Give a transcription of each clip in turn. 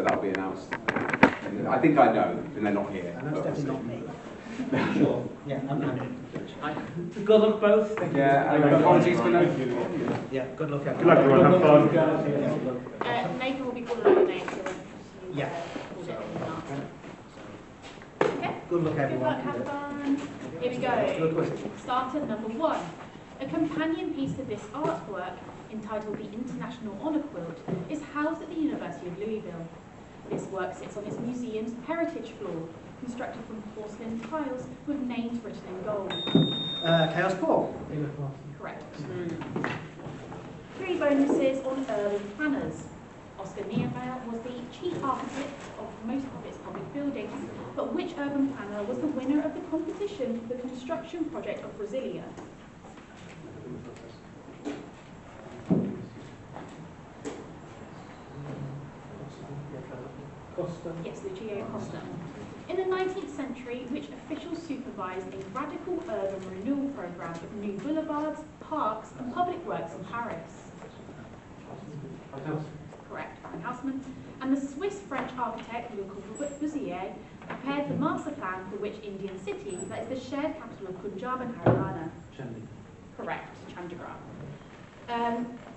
That'll be announced. And I think I know, and they're not here. And that's definitely not me. Sure. Yeah, I'm good luck both. Thank you. Yeah, apologies for no. Yeah, good luck. Good luck, everyone. Have fun. Nathan will be calling out your name. Yeah. Okay. Good luck, Good everyone. luck, have fun. Here we go. Starter number 1. A companion piece to this artwork, entitled the International Honour Quilt, is housed at the University of Louisville. This work sits on its museum's heritage floor, constructed from porcelain tiles with names written in gold. Chaos Paul. Correct. 3 bonuses on urban planners. Oscar Niemeyer was the chief architect of most of its public buildings, but which urban planner was the winner of the competition for the construction project of Brasilia? Costa. Yes, Lucio Costa. In the 19th century, which officials supervised a radical urban renewal program of new boulevards, parks, and public works in Paris? Correct, Van Haussmann. And the Swiss-French architect Le Corbusier prepared the master plan for which Indian city, that is the shared capital of Punjab and Haryana? Correct, Chandigarh.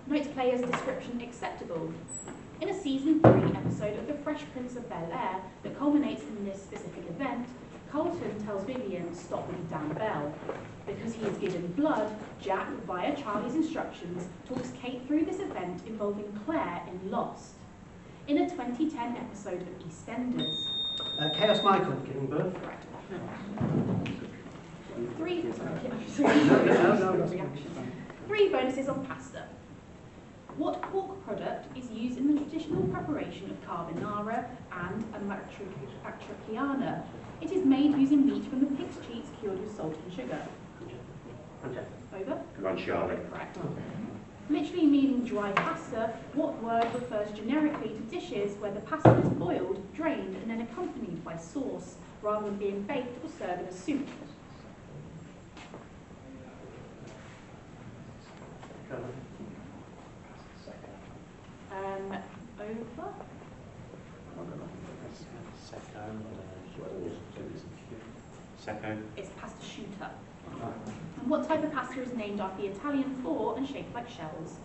Note player's description acceptable. In a season 3 episode of The Fresh Prince of Bel-Air that culminates in this specific event, Carlton tells Vivian, "Stop with the damn bell." Because he is given blood, Jack, via Charlie's instructions, talks Kate through this event involving Claire in Lost. In a 2010 episode of EastEnders. Chaos Michael. Giving birth. Correct. No. 3 bonuses on pasta. What pork product is used in the traditional preparation of carbonara and a matriciana? It is made using meat from the pig's cheeks cured with salt and sugar. Over? Guanciale. Correct. Literally meaning dry pasta, what word refers generically to dishes where the pasta is boiled, drained, and then accompanied by sauce, rather than being baked or served in a soup? Over? Secco. It's pasta sciutta. And what type of pasta is named after the Italian for and shaped like shells?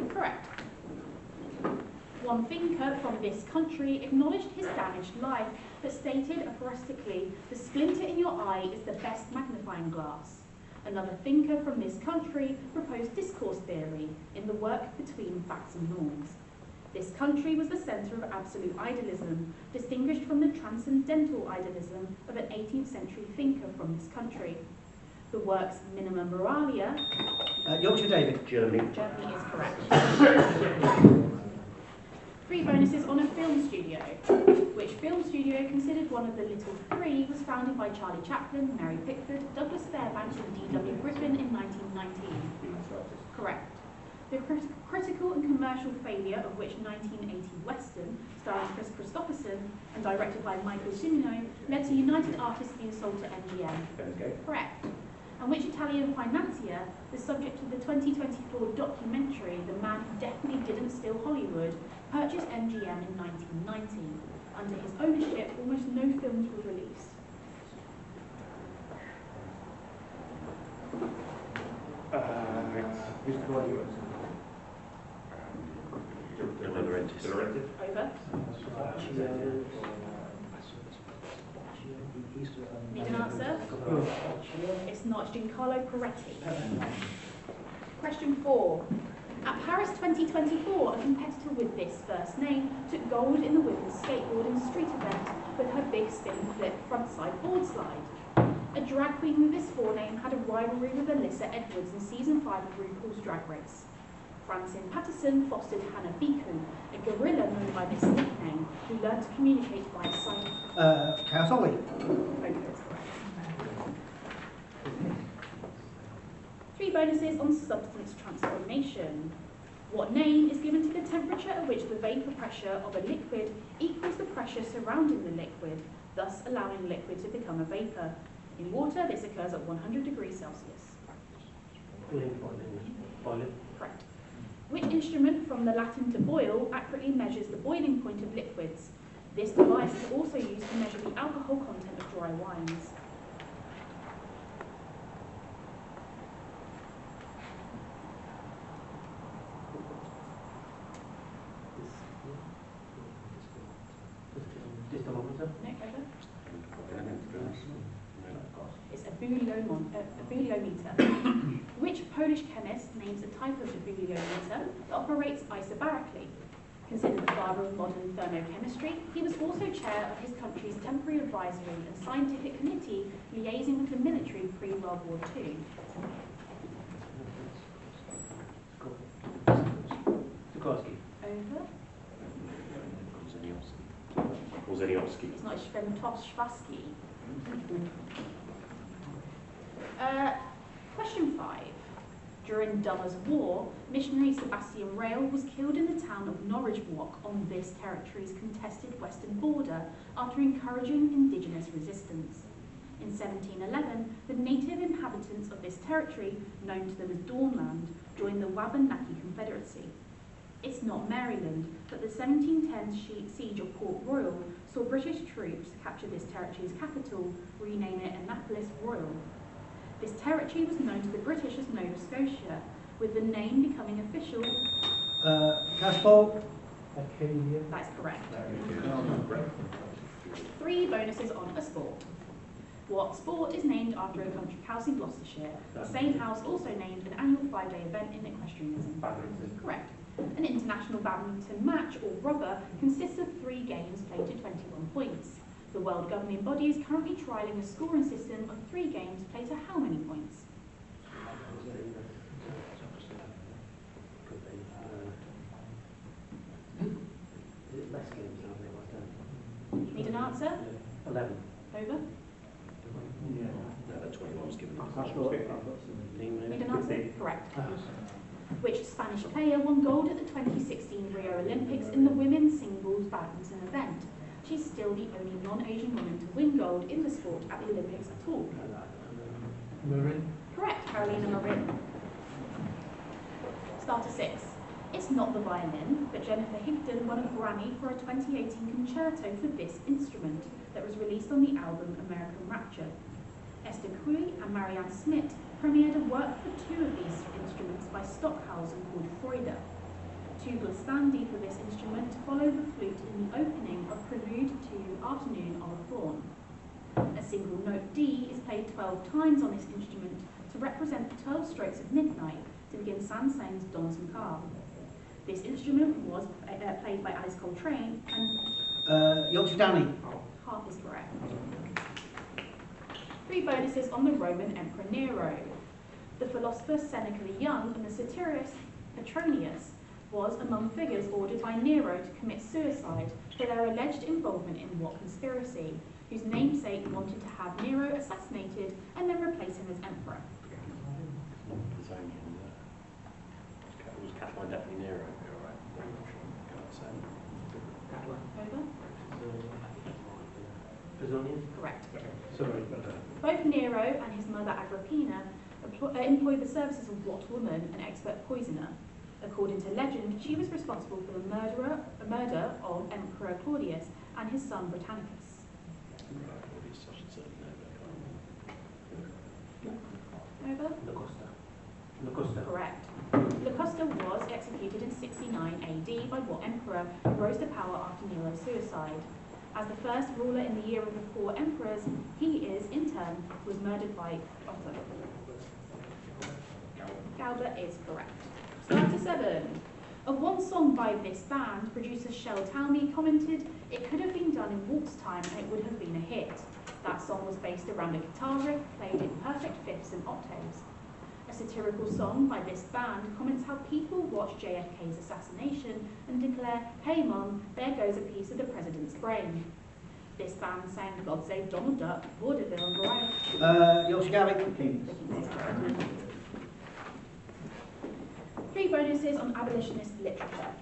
Correct. One thinker from this country acknowledged his damaged life, but stated aphoristically, "The splinter in your eye is the best magnifying glass." Another thinker from this country proposed discourse theory in the work Between Facts and Norms. This country was the centre of absolute idealism, distinguished from the transcendental idealism of an 18th century thinker from this country. The work's Minima Moralia. Yorkshire David. Germany. Germany is correct. 3 bonuses on a film studio. Which film studio, considered one of the Little Three, was founded by Charlie Chaplin, Mary Pickford, Douglas Fairbanks and D.W. Griffin in 1919? Correct. The critical and commercial failure of which 1980 Western, starring Chris Christopherson and directed by Michael Cimino, led to United Artists being sold to MGM? Correct. And which Italian financier, the subject of the 2024 documentary The Man Who Definitely Didn't Steal Hollywood, purchased MGM in 1990? Under his ownership, almost no films were released. Over. Need an answer? It's not. Giancarlo Peretti. Question 4. At Paris 2024, a competitor with this first name took gold in the women's skateboarding street event with her big spin flip frontside board slide. A drag queen with this forename had a rivalry with Alyssa Edwards in season 5 of RuPaul's Drag Race. Francine Patterson fostered Hannah Biku, a gorilla known by this nickname, who learned to communicate via sign. Chaos Ollie. Okay, that's correct. 3 bonuses on substance transformation. What name is given to the temperature at which the vapor pressure of a liquid equals the pressure surrounding the liquid, thus allowing liquid to become a vapor? In water, this occurs at 100 degrees Celsius. Boiling. Correct. Which instrument, from the Latin to boil, accurately measures the boiling point of liquids? This device is also used to measure the alcohol content of dry wines. Distalometer? No, over. No. It's a bouilliometer. Which Polish chemist names a type of bouilliometer that operates isobarically? Considered the father of modern thermochemistry, he was also chair of his country's temporary advisory and scientific committee liaising with the military pre-World War II. Sikorsky. Over. Korzeniowski. It's not Schwentowski. Question 5. During Dummer's War, missionary Sebastian Rail was killed in the town of Norridgewock on this territory's contested western border after encouraging indigenous resistance. In 1711, the native inhabitants of this territory, known to them as Dawnland, joined the Wabanaki Confederacy. It's not Maryland, but the 1710 siege of Port Royal saw British troops capture this territory's capital, rename it Annapolis Royal. This territory was known to the British as Nova Scotia, with the name becoming official. Castle. Acadia. That's correct. 3 bonuses on a sport. What sport is named after a country house in Gloucestershire? The same house also named an annual 5-day event in equestrianism. Badminton. Correct. An international badminton match, or rubber, consists of 3 games played to 21 points. The world governing body is currently trialling a scoring system of 3 games played to how many points? Less games, aren't they? Need an answer? 11. Over? No, the 21 was given. Need an answer? Correct. Which Spanish player won gold at the 2016 Rio Olympics in the women's singles badminton event? She's still the only non-Asian woman to win gold in the sport at the Olympics at all. Marin. Correct, Carolina Marin. Starter 6. It's not the violin, but Jennifer Higdon won a Grammy for a 2018 concerto for this instrument that was released on the album American Rapture. Esther Cui and Marianne Smith premiered a work for 2 of these instruments by Stockhausen called Freude. Tubular standy for this instrument to follow the flute in the opening of Prelude to Afternoon on a Thorn. A single note D is played 12 times on this instrument to represent the 12 strokes of midnight to begin Saint-Saëns Danse Macabre. This instrument was played by Alice Coltrane and Yorkshire Downy. half is correct. 3 bonuses on the Roman Emperor Nero. The philosopher Seneca the Young and the satirist Petronius was among figures ordered by Nero to commit suicide for their alleged involvement in what conspiracy, whose namesake wanted to have Nero assassinated and then replace him as emperor. Was Catalan definitely Nero? Over? Bezonius. Correct. Sorry. Both Nero and his mother Agrippina employed the services of what woman, an expert poisoner. According to legend, she was responsible for the murder of Emperor Claudius and his son Britannicus. Over? Locusta. Correct. Locusta was executed in 69 AD by what emperor who rose to power after Nero's suicide? As the first ruler in the year of the 4 emperors, he in turn, was murdered by Otto. Galba is correct. Starter 7. Of one song by this band, producer Shel Talmy commented, "It could have been done in waltz time and it would have been a hit." That song was based around a guitar riff played in perfect fifths and octaves. A satirical song by this band comments how people watch JFK's assassination and declare, "Hey Mom, there goes a piece of the president's brain." This band sang God Save Donald Duck, Vaudeville and Variety. Yorkshire Gallic. The Kings is correct. 3 bonuses on abolitionist literature.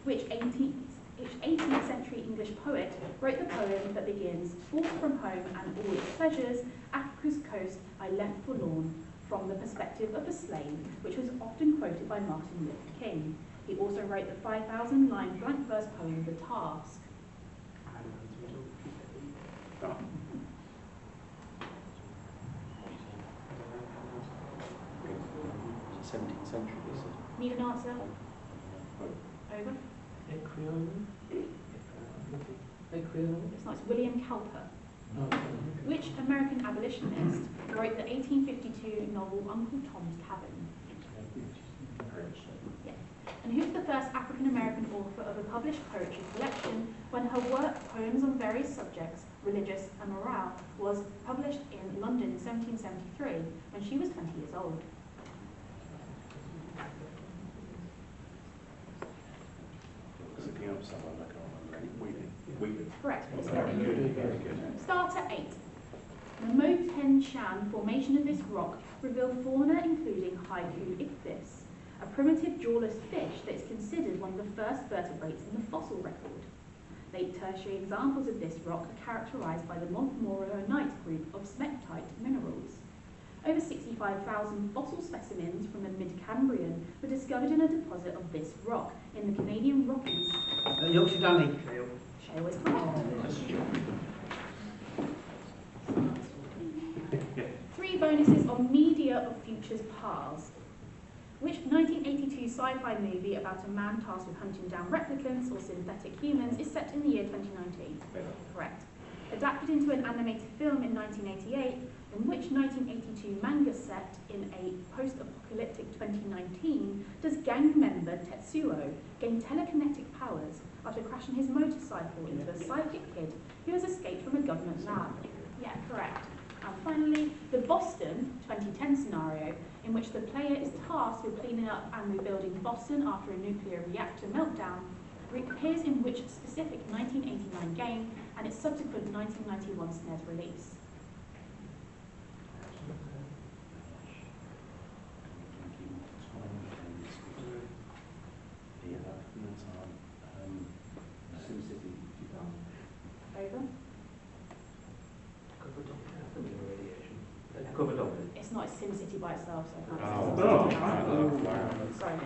Which 18th century English poet wrote the poem that begins, "Forth from home and all its pleasures, Africa's coast I left forlorn, from the perspective of the slave, which was often quoted by Martin Luther King. He also wrote the 5,000-line blank verse poem, The Task. Oh. 17th century, this is. Need an answer? Over? It's not. It's William Cowper. Which American abolitionist wrote the 1852 novel Uncle Tom's Cabin? Yeah. And who's the first African-American author of a published poetry collection when her work, Poems on Various Subjects, Religious and Morale, was published in London in 1773 when she was 20 years old? Looking up someone, I can't remember. Wheatley. Correct. It's Very good, very good. Starter 8. The Moten Shan formation of this rock revealed fauna including haiku ichthys, a primitive jawless fish that is considered one of the first vertebrates in the fossil record. Late tertiary examples of this rock are characterized by the Montmorillonite group of smectite minerals. Over 65,000 fossil specimens from the mid-Cambrian were discovered in a deposit of this rock in the Canadian Rockies. Yorkshire Dunley. Shale is correct. 3 bonuses on media of futures past. Which 1982 sci-fi movie about a man tasked with hunting down replicants or synthetic humans is set in the year 2019? Correct. Adapted into an animated film in 1988, in which 1982 manga set in a post-apocalyptic 2019 does gang member Tetsuo gain telekinetic powers after crashing his motorcycle into a psychic kid who has escaped from a government lab? Yeah, correct. And finally, the Boston 2010 scenario, in which the player is tasked with cleaning up and rebuilding Boston after a nuclear reactor meltdown, appears in which specific 1989 game and its subsequent 1991 SNES release? SimCity 2000. Over? Cover Doctor. It's not a SimCity by itself, so I can't Oh, say wow. Sorry. Sorry.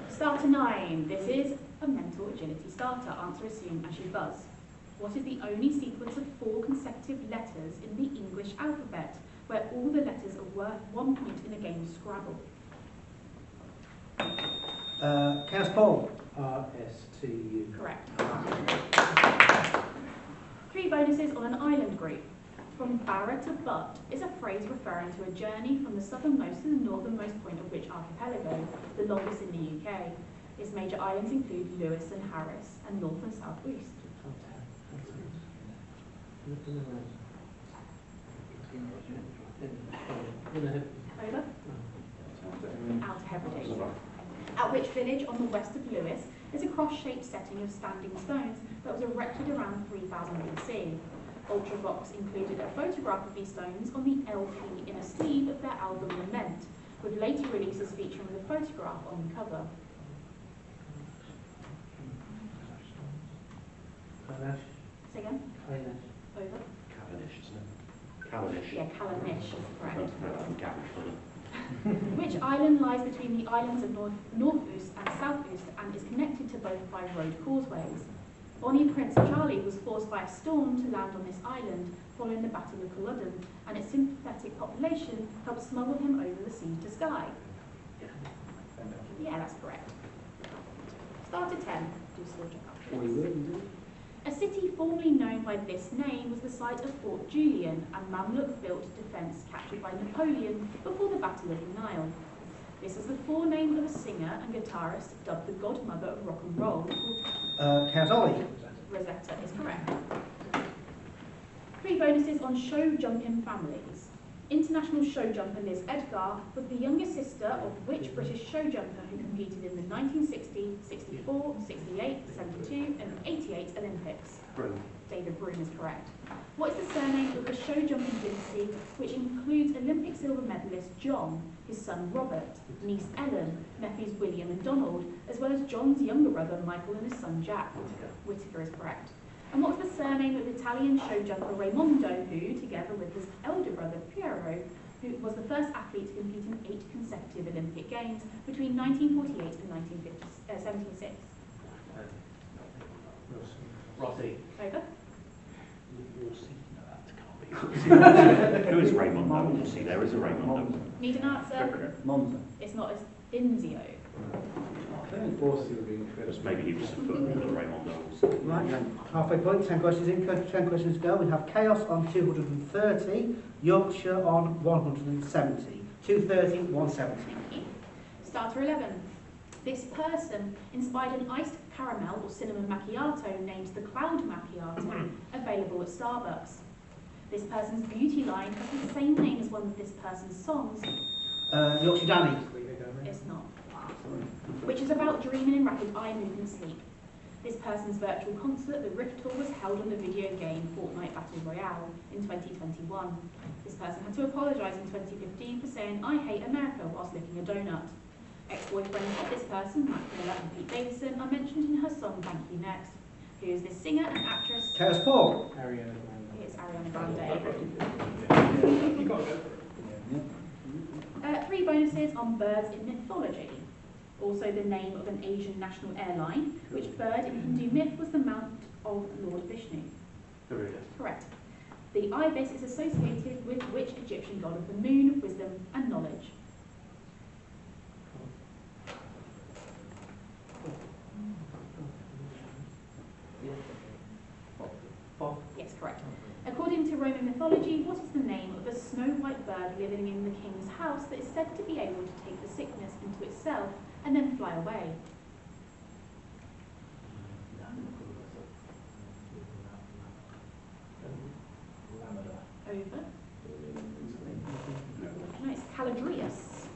Starter 9. This is a mental agility starter. Answer assumed as you buzz. What is the only sequence of 4 consecutive letters in the English alphabet where all the letters are worth 1 point in a game of Scrabble? Chaos Paul. RSTU. Correct. 3 bonuses on an island group. From Barra to Butt is a phrase referring to a journey from the southernmost to the northernmost point of which archipelago, the longest in the UK. Its major islands include Lewis and Harris, and north and south east. Over? Outer Hebrides. At which village on the west of Lewis is a cross-shaped setting of standing stones that was erected around 3000 BC. Ultravox included a photograph of these stones on the LP in a sleeve of their album Lament, with later releases featuring the photograph on the cover. Say again? Over? Cavendish, isn't it? Cavendish. Yeah, Callanish is correct. Cavendish. Which island lies between the islands of North-Oost and South-Oost and is connected to both by road causeways? Bonnie Prince Charlie was forced by a storm to land on this island following the Battle of Culloden, and its sympathetic population helped smuggle him over the sea to Skye. Yeah, that's correct. Starter 10. Do still check up this. A city formerly known by this name was the site of Fort Julian, a Mamluk-built defence captured by Napoleon before the Battle of the Nile. This is the forename of a singer and guitarist dubbed the godmother of rock and roll. Causoli. Rosetta is correct. 3 bonuses on show jumping families. International show jumper Liz Edgar was the younger sister of which British show jumper who competed in the 1960, 64, 68, 72 and 88 Olympics? Broom. David Broom is correct. What is the surname of the show jumping dynasty which includes Olympic silver medalist John, his son Robert, niece Ellen, nephews William and Donald, as well as John's younger brother Michael and his son Jack? Whittaker is correct. And what was the surname of Italian show jumper Raimondo who, together with his elder brother Piero, who was the first athlete to compete in 8 consecutive Olympic Games between 1948 and 1976. Rossi. Over. Who is Raimondo? You see, there is a Raimondo. Need an answer? Monza. It's not as Inzio. Just maybe he was a footballer, Raimondo. Right, halfway point, 10 questions in, 10 questions to go. We have Chaos on 230, Yorkshire on 170. 230, 170. Thank you. Starter 11. This person inspired an iced caramel or cinnamon macchiato named the Cloud Macchiato, available at Starbucks. This person's beauty line has the same name as one of this person's songs. Yorkshire Danny. It's not. Which is about dreaming in rapid eye movement sleep. This person's virtual concert, the Rift Tour, was held on the video game Fortnite Battle Royale in 2021. This person had to apologise in 2015 for saying, "I hate America," whilst licking a donut. Ex-boyfriends of this person, Matt Miller and Pete Davidson, are mentioned in her song Thank You Next. Who is this singer and actress? Chaos Paul. It's Ariana Grande. You got to go for it. 3 bonuses on birds in mythology. Also the name of an Asian national airline, which bird in Hindu myth was the mount of Lord Vishnu. Correct. The ibis is associated with which Egyptian god of the moon, wisdom and knowledge? Yes, correct. According to Roman mythology, what is the name of a snow-white bird living in the king's house that is said to be able to take the sickness into itself and then fly away? Over. No, it's Caladrius.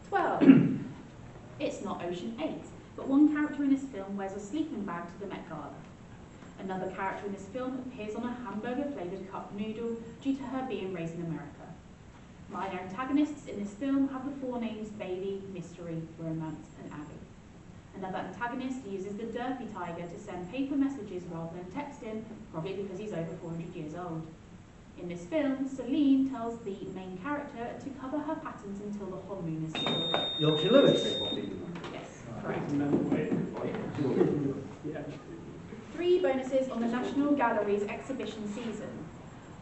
12. It's not Ocean 8, but one character in this film wears a sleeping bag to the Met Gala. Another character in this film appears on a hamburger-flavoured cup noodle due to her being raised in America. Minor antagonists in this film have the 4 names Baby, Mystery, Romance and Abby. Another antagonist uses the Derpy Tiger to send paper messages rather than texting, probably because he's over 400 years old. In this film, Celine tells the main character to cover her patterns until the whole moon is sealed. Yorkshire Lewis. Yes, correct. 3 bonuses on the National Gallery's exhibition season.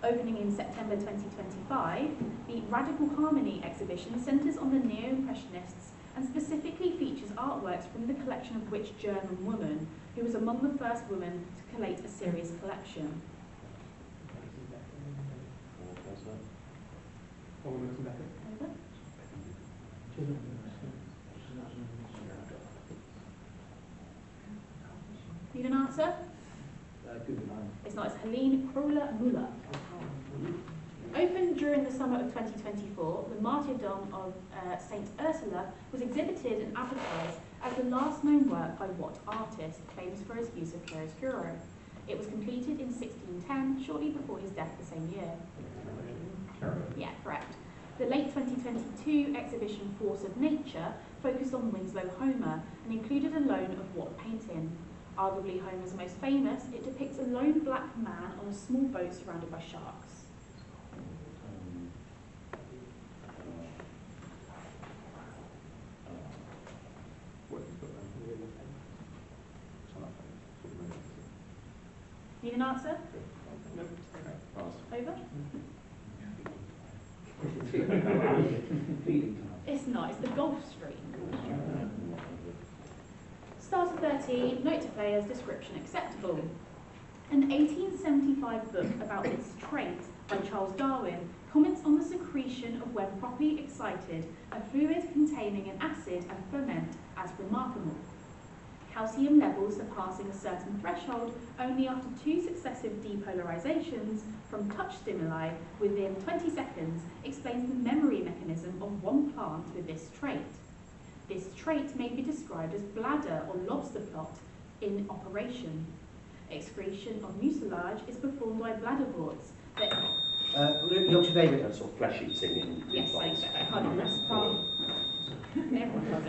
Opening in September 2025, the Radical Harmony exhibition centres on the Neo-Impressionists and specifically features artworks from the collection of which German woman, who was among the first women to collate a serious collection. Over. Need an answer? It's not, it's Helene Kroller-Müller. Opened during the summer of 2024, the Martyrdom of Saint Ursula was exhibited and advertised as the last known work by what artist, famous for his use of chiaroscuro. It was completed in 1610, shortly before his death the same year. Yeah, correct. The late 2022 exhibition Force of Nature focused on Winslow Homer and included a loan of what painting? Arguably Homer's most famous, it depicts a lone black man on a small boat surrounded by sharks. Need an answer? Over? It's not, it's the Gulf Stream. Starter 13, note to players, description acceptable. An 1875 book about this trait by Charles Darwin comments on the secretion of, when properly excited, a fluid containing an acid and ferment as remarkable. Calcium levels surpassing a certain threshold only after 2 successive depolarizations from touch stimuli within 20 seconds explains the memory mechanism of one plant with this trait. This trait may be described as bladder or lobster plot in operation. Excretion of mucilage is performed by bladderworts that... Yorkshire David. That sort of flesh eating in Yes, plants. I can't even rest Everyone does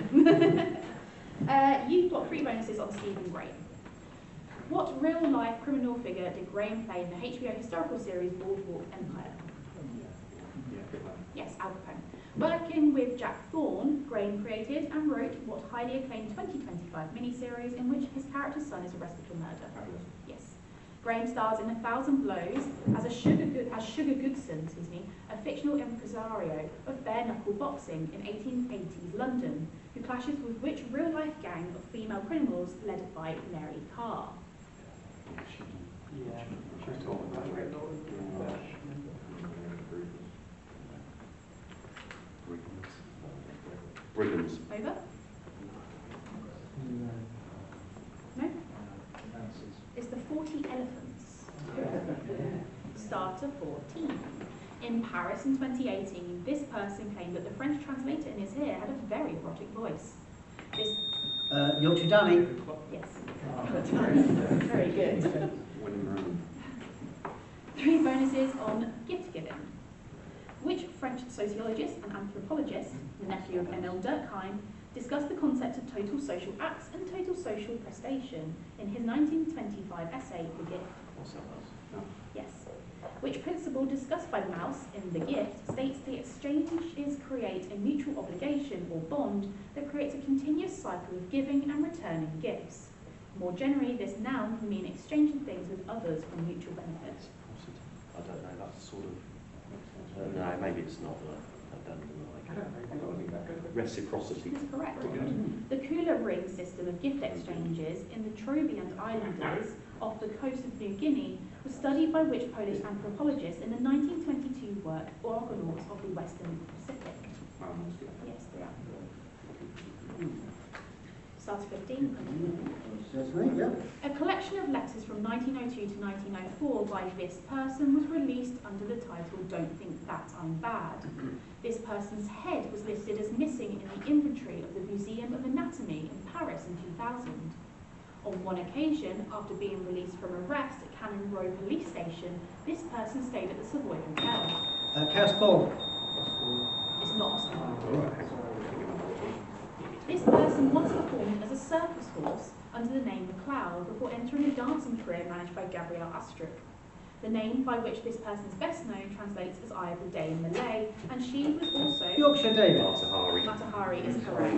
it. You've got 3 bonuses on Stephen Graham. What real-life criminal figure did Graham play in the HBO historical series Boardwalk Empire? Al Capone. Working with Jack Thorne, Graham created and wrote what highly acclaimed 2025 miniseries in which his character's son is arrested for murder. Yes. Graham stars in 1,000 Blows as Sugar Goodson, a fictional impresario of bare-knuckle boxing in 1880s London, who clashes with which real-life gang of female criminals led by Mary Carr. Brigands. Over? No? It's the 40 Elephants. Starter 14. In Paris in 2018, this person claimed that the French translator in his ear had a very erotic voice. This... Yorkshire Danny. Yes. Very good. 3 bonuses on gift giving. Which French sociologist and anthropologist, the nephew of Emile Durkheim, discussed the concept of total social acts and total social prestation in his 1925 essay, The Gift? Yes. Which principle discussed by Mauss in The Gift states the exchanges create a mutual obligation or bond that creates a continuous cycle of giving and returning gifts. More generally, this noun can mean exchanging things with others for mutual benefit. I don't know, that's sort of... no, maybe it's not. I don't like reciprocity. That's correct. The Kula ring system of gift exchanges in the Trobriand Islanders off the coast of New Guinea was studied by which Polish anthropologists in the 1922 work Orgonauts of the Western Pacific? Yes, they are. Start 15. Certainly, yeah. A collection of letters from 1902 to 1904 by this person was released under the title Don't Think That I'm Bad. This person's head was listed as missing in the inventory of the Museum of Anatomy in Paris in 2000. On one occasion, after being released from arrest at Cannon Row Police Station, this person stayed at the Savoy Hotel. Chaos Ball. It's not Oscar. This person once performed as a circus horse under the name McLeod before entering a dancing career managed by Gabrielle Astruc. The name by which this person is best known translates as Eye of the Day in Malay, and she was also... Yorkshire David. Matahari is correct.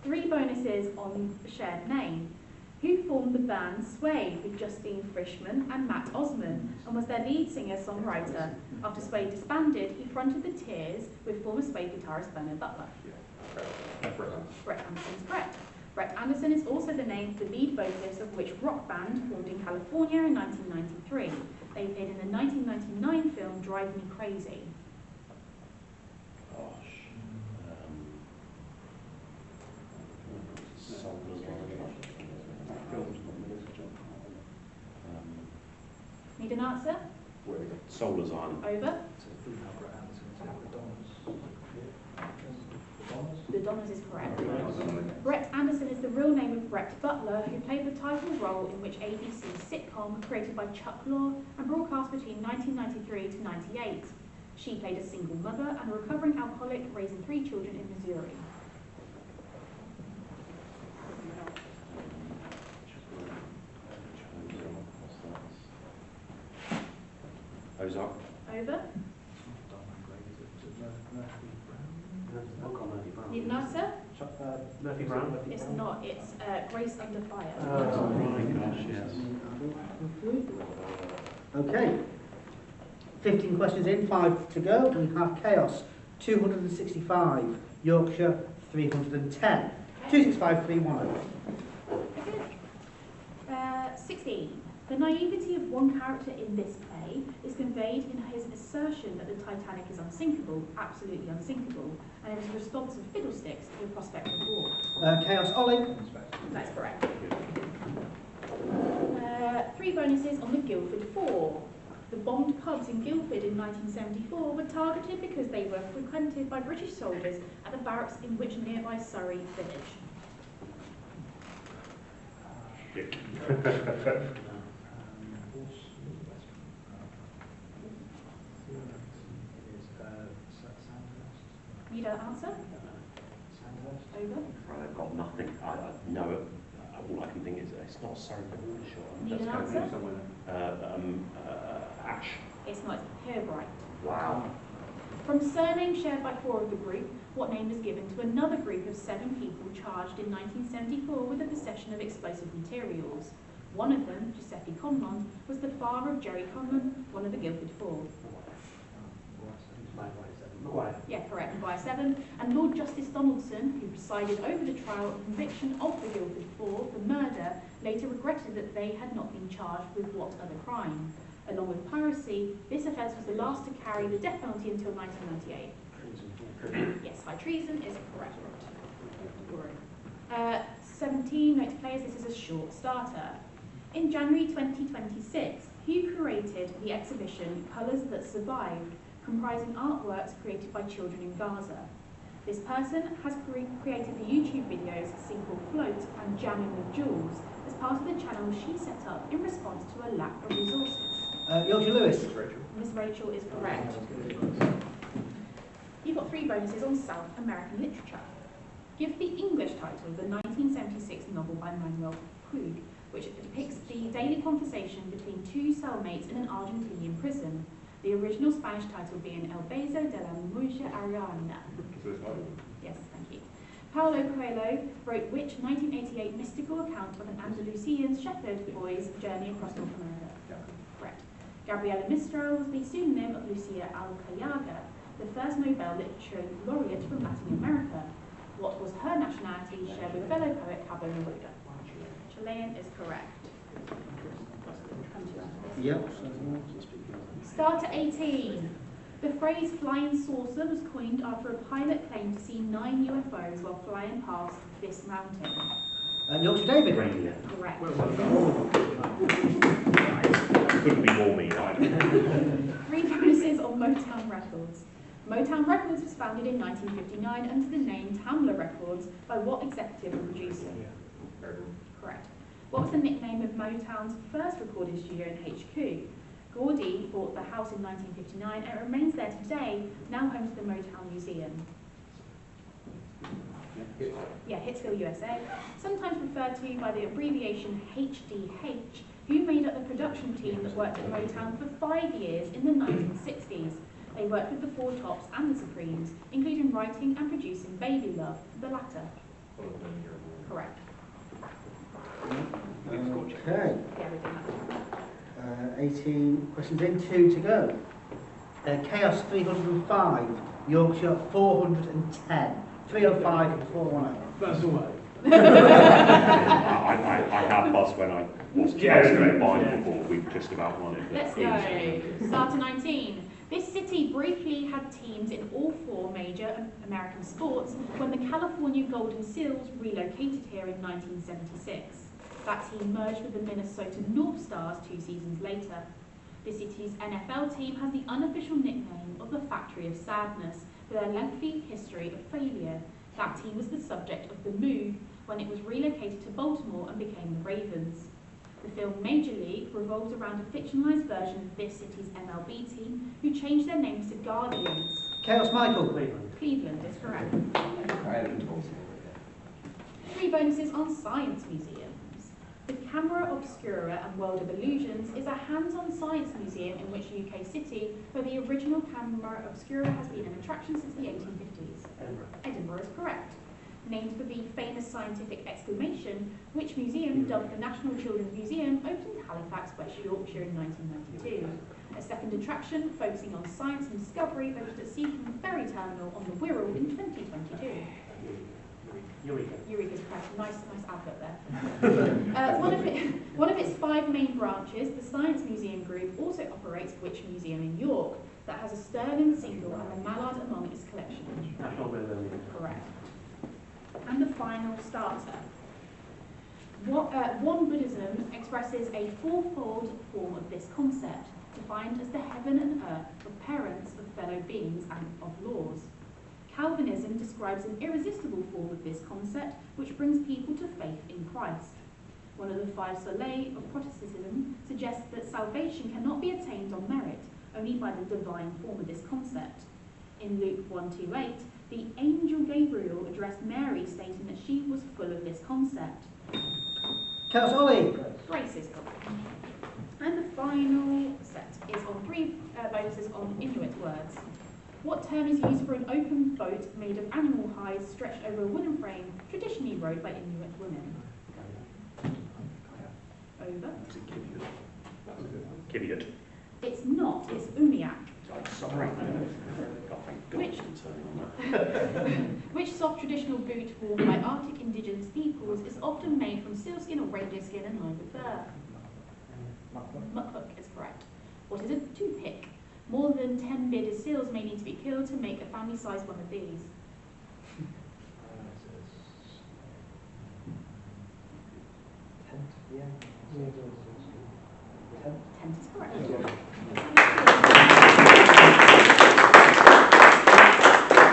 3 bonuses on the shared name. Who formed the band Suede with Justine Frischman and Matt Osman, and was their lead singer-songwriter. After Suede disbanded, he fronted the Tears with former Suede guitarist Bernard Butler. Brett Anderson's Brett. Brett Anderson is also the name of the lead vocalist of which rock band formed in California in 1993. They appeared in the 1999 film Drive Me Crazy. Need an answer? Soul Design. Over. The Donners is correct. Brett Anderson is the real name of Brett Butler, who played the title role in which ABC's sitcom created by Chuck Lorre and broadcast between 1993 to 98. She played a single mother and a recovering alcoholic raising 3 children in Missouri. Ozark. Over. Need an answer? Murphy Brown. It's not. It's Grace Under Fire. Oh my gosh, yes. Okay. 15 questions in, 5 to go. We have Chaos, 265. Yorkshire, 310. 265, 310. 16. The naivety of one character in this play is conveyed in his assertion that the Titanic is unsinkable, absolutely unsinkable, and his response of fiddlesticks to the prospect of war. Chaos Ollie. That's correct. 3 bonuses on the Guildford Four. The bombed pubs in Guildford in 1974 were targeted because they were frequented by British soldiers at the barracks in which nearby Surrey village. You don't answer? Over. I've got nothing. I know it. All I can think is it's not Surrey, but I'm sure. Need an Let's go answer? somewhere. Ash. It's not, it's Pirbright. Wow. From surnames shared by 4 of the group, what name was given to another group of 7 people charged in 1974 with the possession of explosive materials? One of them, Giuseppe Conlon, was the father of Jerry Conlon, one of the Guildford Four. Maguire. Yeah, correct, Maguire 7. And Lord Justice Donaldson, who presided over the trial and conviction of the Guildford Four for murder, later regretted that they had not been charged with what other crime. Along with piracy, this offence was the last to carry the death penalty until 1998. Yes, high treason is correct. 17, note to players, this is a short starter. In January 2026, who created the exhibition Colours That Survived, comprising artworks created by children in Gaza? This person has created the YouTube videos Single Float and Jamming with Jules as part of the channel she set up in response to a lack of resources. Yorkshire Lewis. Miss Rachel is correct. You've got 3 bonuses on South American literature. Give the English title of the 1976 novel by Manuel Puig, which depicts the daily conversation between 2 cellmates in an Argentinian prison. The original Spanish title being El Beso de la Mujer Ariana. Yes, thank you. Paulo Coelho wrote which 1988 mystical account of an Andalusian shepherd boy's journey across North America? Correct. Gabriela Mistral was the pseudonym of Lucia Alcayaga, the first Nobel Literature Laureate from Latin America. What was her nationality shared with fellow poet Pablo Neruda? Chilean is correct. Yep. Starter 18. The phrase flying saucer was coined after a pilot claimed to see 9 UFOs while flying past this mountain. Yorkshire David. Correct. Couldn't be more me either. 3 bonuses on Motown Records. Motown Records was founded in 1959 under the name Tamla Records by what executive and producer? Correct. What was the nickname of Motown's first recording studio in HQ? Gordy bought the house in 1959 and it remains there today, now home to the Motown Museum. Yeah, Hitsville, USA. Sometimes referred to by the abbreviation HDH, who made up the production team that worked at Motown for 5 years in the 1960s. They worked with the Four Tops and the Supremes, including writing and producing Baby Love, the latter. Correct. Okay. Yeah, we're doing that. 18 questions in, 2 to go. Chaos 305, Yorkshire 410. 305, 410. That's the way. I have buzzed when I was combined before. We've just about won it. Let's go. Starter 19. This city briefly had teams in all 4 major American sports when the California Golden Seals relocated here in 1976. That team merged with the Minnesota North Stars 2 seasons later. The city's NFL team has the unofficial nickname of the Factory of Sadness for their lengthy history of failure. That team was the subject of the move when it was relocated to Baltimore and became the Ravens. The film Major League revolves around a fictionalized version of this city's MLB team who changed their names to Guardians. Chaos Michael. Cleveland is correct. 3 bonuses on science museums. The Camera Obscura and World of Illusions is a hands-on science museum in which UK city, where the original Camera Obscura has been an attraction since the 1850s. Edinburgh is correct. Named for the famous scientific exclamation, which museum, dubbed the National Children's Museum, opened in Halifax, West Yorkshire in 1992. A second attraction, focusing on science and discovery, opened at Seacombe Ferry Terminal on the Wirral in 2022. Eureka's correct. Nice advert there. One of its 5 main branches, the Science Museum Group, also operates Which Museum in York, that has a Sterling single and a mallard among its collection. Correct. And the final starter. One Buddhism expresses a 4-fold form of this concept, defined as the heaven and earth of parents, of fellow beings, and of laws. Calvinism describes an irresistible form of this concept, which brings people to faith in Christ. One of the 5 solas of Protestantism suggests that salvation cannot be attained on merit, only by the divine form of this concept. In Luke 1:28, the angel Gabriel addressed Mary, stating that she was full of this concept. Chaos Ollie. Grace is correct. And the final set is on 3 bonuses on Inuit words. What term is used for an open boat made of animal hides stretched over a wooden frame, traditionally rowed by Inuit women? Over. Kiviot. It's not, it's umiak. Sorry. Which soft traditional boot worn by Arctic indigenous peoples is often made from sealskin or reindeer skin and lined with fur? Muckhook is correct. What is a toothpick? More than 10 bearded seals may need to be killed to make a family-sized one of these. Tent is correct.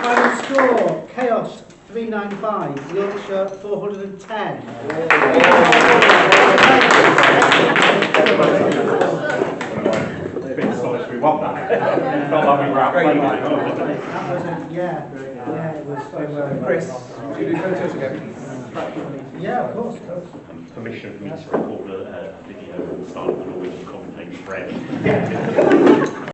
Final score, Chaos 395, Yorkshire 410. Bit sorry, we want that. Not like we were out playing. That was yeah, it was. Chris, do you do photos again? Yeah, of course. Permission for me to record a video on the start of the Norwegian commentating thread.